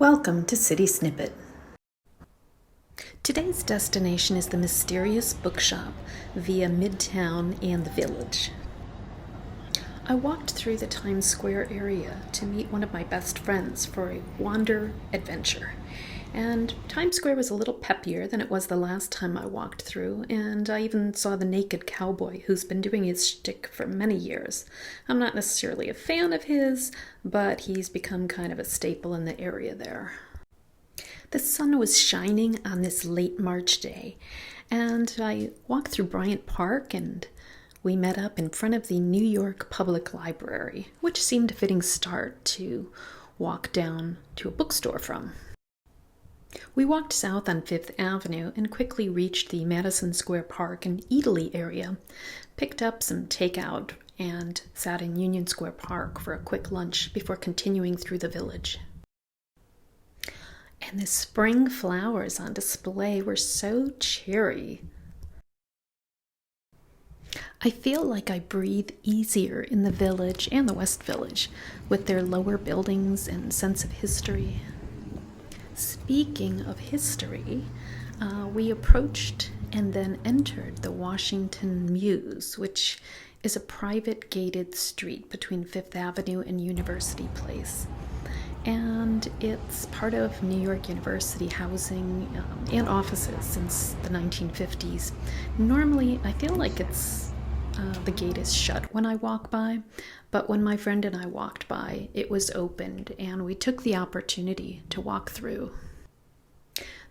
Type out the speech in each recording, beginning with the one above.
Welcome to City Snippet. Today's destination is the mysterious Bookshop via Midtown and the Village. I walked through the Times Square area to meet one of my best friends for a wander adventure. And Times Square was a little peppier than it was the last time I walked through, and I even saw the naked cowboy who's been doing his shtick for many years. I'm not necessarily a fan of his, but he's become kind of a staple in the area there. The sun was shining on this late March day, and I walked through Bryant Park and we met up in front of the New York Public Library, which seemed a fitting start to walk down to a bookstore from. We walked south on Fifth Avenue and quickly reached the Madison Square Park and Eataly area, picked up some takeout, and sat in Union Square Park for a quick lunch before continuing through the village. And the spring flowers on display were so cheery. I feel like I breathe easier in the village and the West Village with their lower buildings and sense of history. Speaking of history, we approached and then entered the Washington Mews, which is a private gated street between Fifth Avenue and University Place. And it's part of New York University housing and offices since the 1950s. Normally, I feel like the gate is shut when I walk by, but when my friend and I walked by, it was opened, and we took the opportunity to walk through.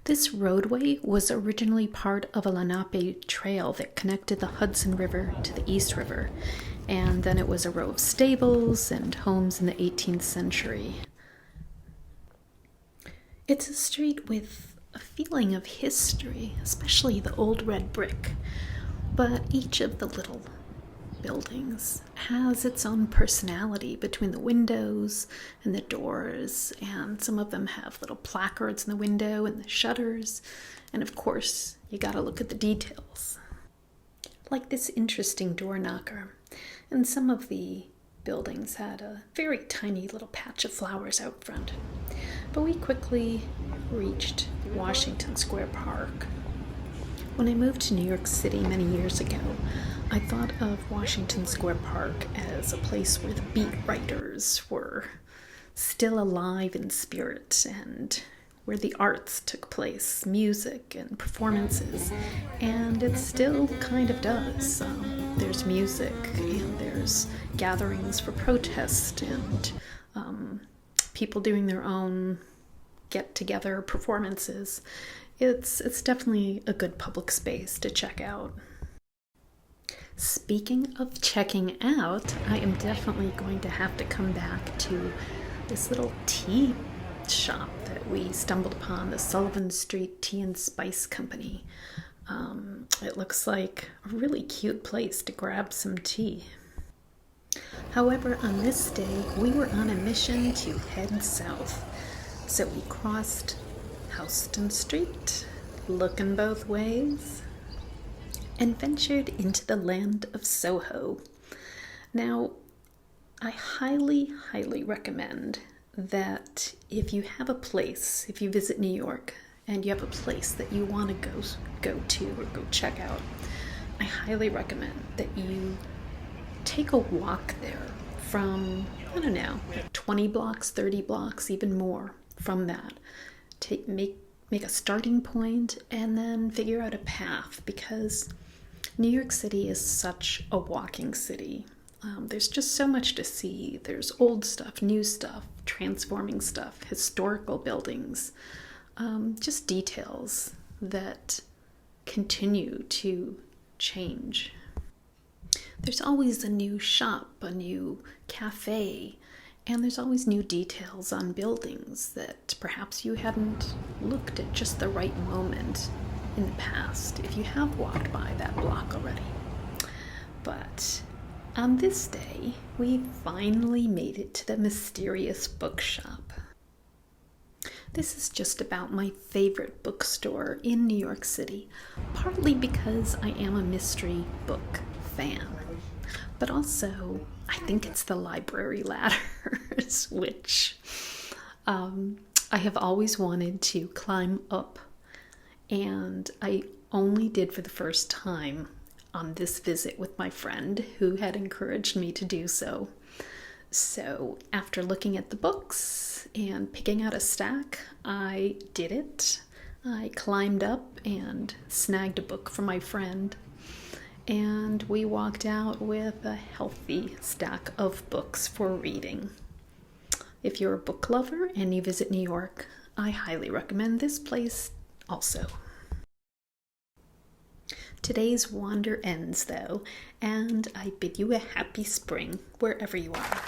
This roadway was originally part of a Lenape trail that connected the Hudson River to the East River, and then it was a row of stables and homes in the 18th century. It's a street with a feeling of history, especially the old red brick, but each of the little buildings has its own personality between the windows and the doors, and some of them have little placards in the window and the shutters, and of course you gotta look at the details. Like this interesting door knocker, and some of the buildings had a very tiny little patch of flowers out front. But we quickly reached Washington Square Park. When I moved to New York City many years ago, I thought of Washington Square Park as a place where the beat writers were still alive in spirit and where the arts took place, music and performances, and it still kind of does. There's music and there's gatherings for protest and people doing their own get-together performances. It's definitely a good public space to check out. Speaking of checking out, I am definitely going to have to come back to this little tea shop that we stumbled upon, the Sullivan Street Tea and Spice Company. It looks like a really cute place to grab some tea. However, on this day, we were on a mission to head south. So we crossed Houston Street, looking both ways, and ventured into the land of SoHo. Now, I highly, highly recommend that if you have a place, if you visit New York and you have a place that you want to go to or go check out, I highly recommend that you take a walk there from, like 20 blocks, 30 blocks, even more from that. Make a starting point and then figure out a path, because New York City is such a walking city. There's just so much to see. There's old stuff, new stuff, transforming stuff, historical buildings, just details that continue to change. There's always a new shop, a new cafe, and there's always new details on buildings that perhaps you hadn't looked at just the right moment in the past if you have walked by that block already. But on this day, we finally made it to the mysterious bookshop. This is just about my favorite bookstore in New York City, partly because I am a mystery book fan, but also I think it's the library ladders, which I have always wanted to climb up, and I only did for the first time on this visit with my friend who had encouraged me to do so. So after looking at the books and picking out a stack, I did it. I climbed up and snagged a book for my friend, and we walked out with a healthy stack of books for reading. If you're a book lover and you visit New York, I highly recommend this place also. Today's wander ends though, and I bid you a happy spring wherever you are.